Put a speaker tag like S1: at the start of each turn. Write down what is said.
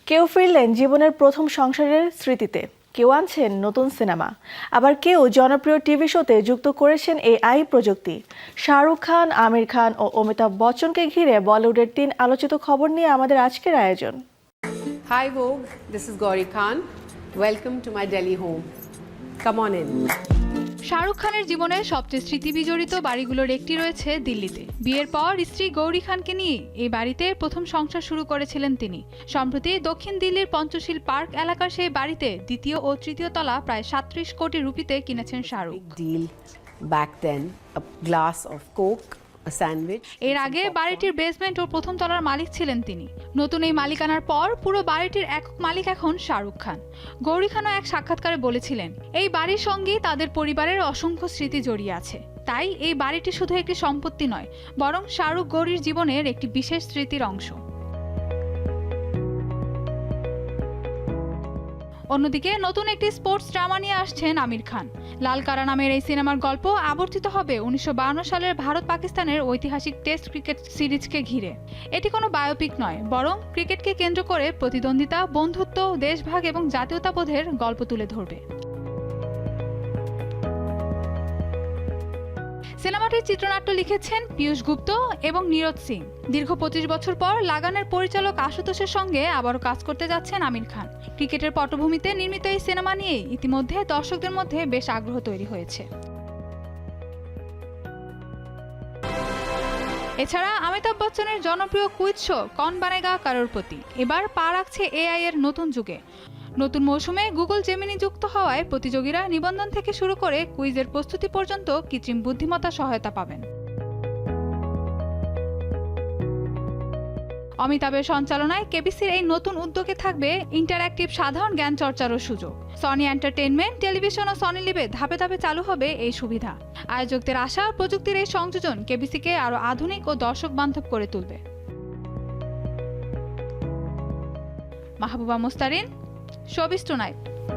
S1: কেউ ফিরলেন জীবনের প্রথম সংসারের স্মৃতিতে, কেউ আনছেন নতুন সিনেমা, আবার কেউ জনপ্রিয় টিভি শোতে যুক্ত করেছেন এআই প্রযুক্তি। শাহরুখ খান, আমির খান ও অমিতাভ বচ্চনকে ঘিরে বলিউডের 3 আলোচিত খবর নিয়ে আমাদের আজকের আয়োজন।
S2: Hi Vogue, this is Gauri Khan. Welcome to my Delhi home. Come on in.
S3: Shahrukh খানের জীবনের সবচেয়ে স্মৃতিবিজড়িত বাড়িগুলোর একটি রয়েছে দিল্লিতে। বিয়ের পর স্ত্রী গৌরী খানকে নিয়ে এই বাড়িতে প্রথম সংসার শুরু করেছিলেন তিনি। সম্প্রতি দক্ষিণ দিল্লির পঞ্চশীল পার্ক এলাকার সেই বাড়িতে দ্বিতীয় ও তৃতীয় তলা প্রায় 37 কোটি রুপিতে কিনেছেন Shahrukh.
S2: Deal back then, a glass of Coke, a sandwich.
S3: এর আগে বাড়িটির বেসমেন্ট ও প্রথম তলার মালিক ছিলেন তিনি। নতুন এই মালিকানার পর পুরো বাড়িটির একক মালিক এখন শাহরুখ খান। গৌরী খানও এক সাক্ষাৎকারে বলেছিলেন, এই বাড়ির সঙ্গে তাদের পরিবারের অসংখ্য স্মৃতি জড়িয়ে আছে। তাই এই বাড়িটি শুধু একটি সম্পত্তি নয়, বরং শাহরুখ গৌরীর জীবনের একটি বিশেষ স্মৃতির অংশ। অন্যদিকে নতুন একটি স্পোর্টস ড্রামা নিয়ে আসছেন আমির খান। লাল কারা নামের এই সিনেমার গল্প আবর্তিত হবে 1952 সালের ভারত পাকিস্তানের ঐতিহাসিক টেস্ট ক্রিকেট সিরিজকে ঘিরে। এটি কোনো বায়োপিক নয়, বরং ক্রিকেটকে কেন্দ্র করে প্রতিদ্বন্দ্বিতা, বন্ধুত্ব, দেশভাগ এবং জাতীয়তাবোধের গল্প তুলে ধরবে। সিনেমাটির চিত্রনাট্য লিখেছেন পীয়ূষ গুপ্ত এবং নীরজ সিং। দীর্ঘ 25 বছর পর লাগানের পরিচালক আশুতোষের সঙ্গে আবারও কাজ করতে যাচ্ছেন আমির খান। ক্রিকেটের পটভূমিতে নির্মিত এই সিনেমা নিয়ে ইতিমধ্যে দর্শকদের মধ্যে বেশ আগ্রহ তৈরি হয়েছে। এছাড়া অমিতাভ বচ্চনের জনপ্রিয় কুইজ শো কৌন বানেগা করোড়পতি এবার পা রাখছে এআই এর নতুন যুগে। নতুন মৌসুমে গুগল জেমিনি যুক্ত হওয়ায় প্রতিযোগীরা নিবন্ধন থেকে শুরু করে কুইজের প্রস্তুতি পর্যন্ত কৃত্রিম বুদ্ধিমত্তা সহায়তা পাবেন। অমিতাভের সঞ্চালনায় কেবিসির এই নতুন উদ্যোগে থাকবে ইন্টারঅ্যাক্টিভ সাধারণ জ্ঞান চর্চারও সুযোগ। সনি এন্টারটেইনমেন্ট, টেলিভিশন ও সনি লিভে ধাপে ধাপে চালু হবে এই সুবিধা। আয়োজকদের আশা, প্রযুক্তির এই সংযোজন কেবিসিকে আরও আধুনিক ও দর্শক বান্ধব করে তুলবে। Mahbuba Mustarin, showbiz tonight.